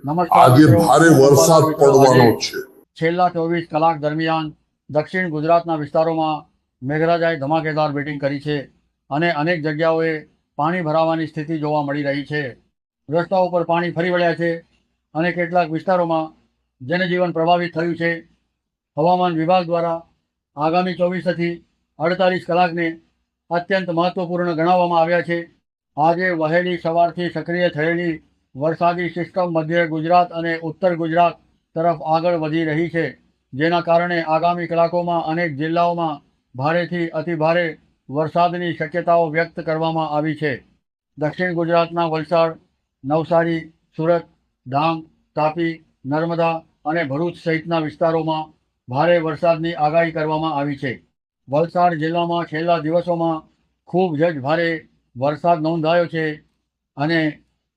નમસ્કાર આજે મિત્રો, ભારે હું વરસાદ અંબાલાલ મિત્રો. પડવાનો આજે છે. છેલ્લા 24 કલાક દરમિયાન દક્ષિણ ગુજરાતના વિસ્તારોમાં મેઘરાજાએ ધમાકેદાર બેટિંગ કરી છે અને અનેક જગ્યાઓએ પાણી ભરાવાની સ્થિતિ જોવા મળી રહી છે. રસ્તાઓ પર પાણી ફરી વળ્યા છે અને કેટલાક વિસ્તારોમાં જનજીવન પ્રભાવિત થયું છે. હવામાન વિભાગ દ્વારા આગામી 24 થી 48 કલાકને અત્યંત મહત્વપૂર્ણ ગણાવવામાં આવ્યા છે. આજે વહેલી સવારથી સક્રિય થયેલી વરસાદી સિસ્ટમ મધ્ય ગુજરાત અને ઉત્તર ગુજરાત તરફ આગળ વધી રહી છે, જેના કારણે આગામી કલાકોમાં અનેક જિલ્લાઓમાં ભારેથી અતિભારે વરસાદની શક્યતાઓ વ્યક્ત કરવામાં આવી છે. દક્ષિણ ગુજરાતના વલસાડ, નવસારી, સુરત, ડાંગ, તાપી, નર્મદા અને ભરૂચ સહિતના વિસ્તારોમાં ભારે વરસાદની આગાહી કરવામાં આવી છે. વલસાડ જિલ્લામાં છેલ્લા દિવસોમાં ખૂબ જ ભારે વરસાદ નોંધાયો છે અને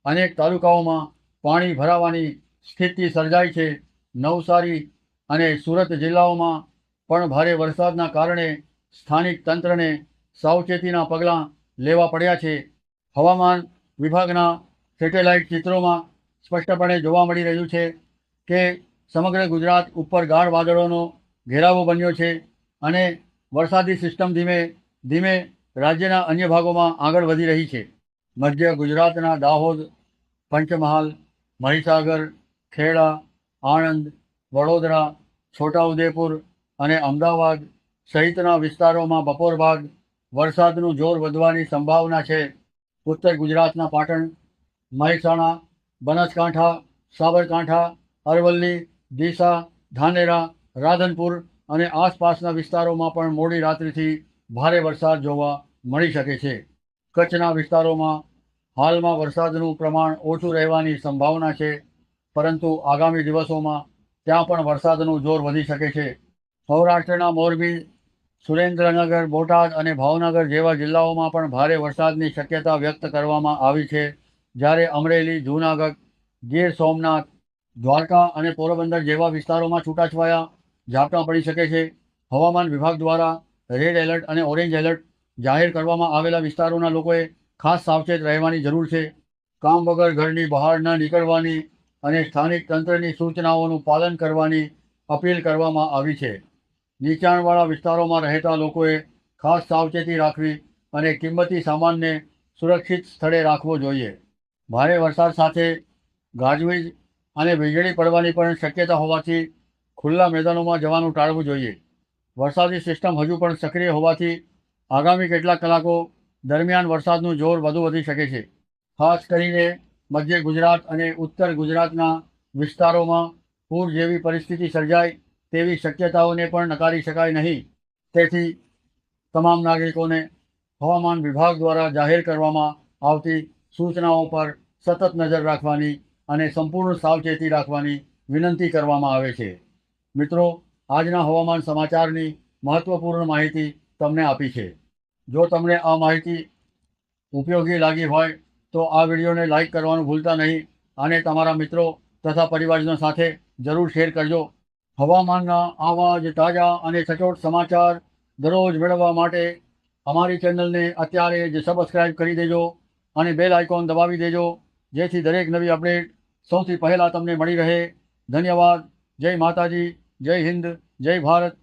અનેક તાલુકાઓમાં પાણી ભરાવાની સ્થિતિ સર્જાઈ છે. નવસારી અને સુરત જિલ્લાઓમાં પણ ભારે વરસાદના કારણે સ્થાનિક તંત્રને સાવચેતીના પગલાં લેવા પડ્યા છે. હવામાન વિભાગના સેટેલાઇટ ચિત્રોમાં સ્પષ્ટપણે જોવા મળી રહ્યું છે કે સમગ્ર ગુજરાત ઉપર ગાઢ વાદળોનો ઘેરાવો બન્યો છે અને વરસાદી સિસ્ટમ ધીમે ધીમે રાજ્યના અન્ય ભાગોમાં આગળ વધી રહી છે. મધ્ય ગુજરાતના દાહોદ, પંચમહાલ, મહીસાગર, ખેડા, આણંદ, વડોદરા, છોટાઉદેપુર અને અમદાવાદ સહિતના વિસ્તારોમાં બપોર બાદ વરસાદનું જોર વધવાની સંભાવના છે. ઉત્તર ગુજરાતના પાટણ, મહેસાણા, બનાસકાંઠા, સાબરકાંઠા, અરવલ્લી, ડીસા, ધાનેરા, રાધનપુર અને આસપાસના વિસ્તારોમાં પણ મોડી રાત્રિથી ભારે વરસાદ જોવા મળી શકે છે. કચ્છના વિસ્તારોમાં હાલમાં વરસાદનું પ્રમાણ ઓછું રહેવાની સંભાવના છે, પરંતુ આગામી દિવસોમાં ત્યાં પણ વરસાદનું જોર વધી શકે છે. સૌરાષ્ટ્રના મોરબી, સુરેન્દ્રનગર, બોટાદ અને ભાવનગર જેવા જિલ્લાઓમાં પણ ભારે વરસાદની શક્યતા વ્યક્ત કરવામાં આવી છે, જ્યારે અમરેલી, જૂનાગઢ, ગીર સોમનાથ, દ્વારકા અને પોરબંદર જેવા વિસ્તારોમાં છૂટાછવાયા ઝાપટાં પડી શકે છે. હવામાન વિભાગ દ્વારા રેડ એલર્ટ અને ઓરેન્જ એલર્ટ જાહેર કરવામાં આવેલા વિસ્તારોના લોકોએ ખાસ સાવચેત રહેવાની જરૂર છે. કામ વગર ઘરની બહાર ન નીકળવાની અને સ્થાનિક તંત્રની સૂચનાઓનું પાલન કરવાની અપીલ કરવામાં આવી છે. નીચાણવાળા વિસ્તારોમાં રહેતા લોકોએ ખાસ સાવચેતી રાખવી અને કિંમતી સામાનને સુરક્ષિત સ્થળે રાખવો જોઈએ. ભારે વરસાદ સાથે ગાજવીજ અને વીજળી પડવાની પણ શક્યતા હોવાથી ખુલ્લા મેદાનોમાં જવાનું ટાળવું જોઈએ. વરસાદી સિસ્ટમ હજુ પણ સક્રિય હોવાથી આગામી કેટલાક કલાકો દરમિયાન વરસાદનું જોર વધુ વધી શકે છે. ખાસ કરીને મધ્ય ગુજરાત અને ઉત્તર ગુજરાતના વિસ્તારોમાં પૂર જેવી પરિસ્થિતિ સર્જાય તેવી શક્યતાઓને પણ નકારી શકાય નહીં. તેથી તમામ નાગરિકોને હવામાન વિભાગ દ્વારા જાહેર કરવામાં આવતી સૂચનાઓ પર સતત નજર રાખવાની અને સંપૂર્ણ સાવચેતી રાખવાની વિનંતી કરવામાં આવે છે. મિત્રો, આજના હવામાન સમાચારની મહત્વપૂર્ણ માહિતી તમને આપી છે. જો તમને આ માહિતી ઉપયોગી લાગી હોય તો આ વિડીયોને લાઈક કરવાનું ભૂલતા નહીં અને તમારા મિત્રો તથા પરિવારજનો સાથે જરૂર શેર કરજો. હવામાનના આવા જ તાજા અને સચોટ સમાચાર દરરોજ મેળવવા માટે અમારી ચેનલને અત્યારે જ સબસ્ક્રાઈબ કરી દેજો અને બેલ આઇકોન દબાવી દેજો, જેથી દરેક નવી અપડેટ સૌથી પહેલાં તમને મળી રહે. ધન્યવાદ. જય માતાજી, જય હિન્દ, જય ભારત.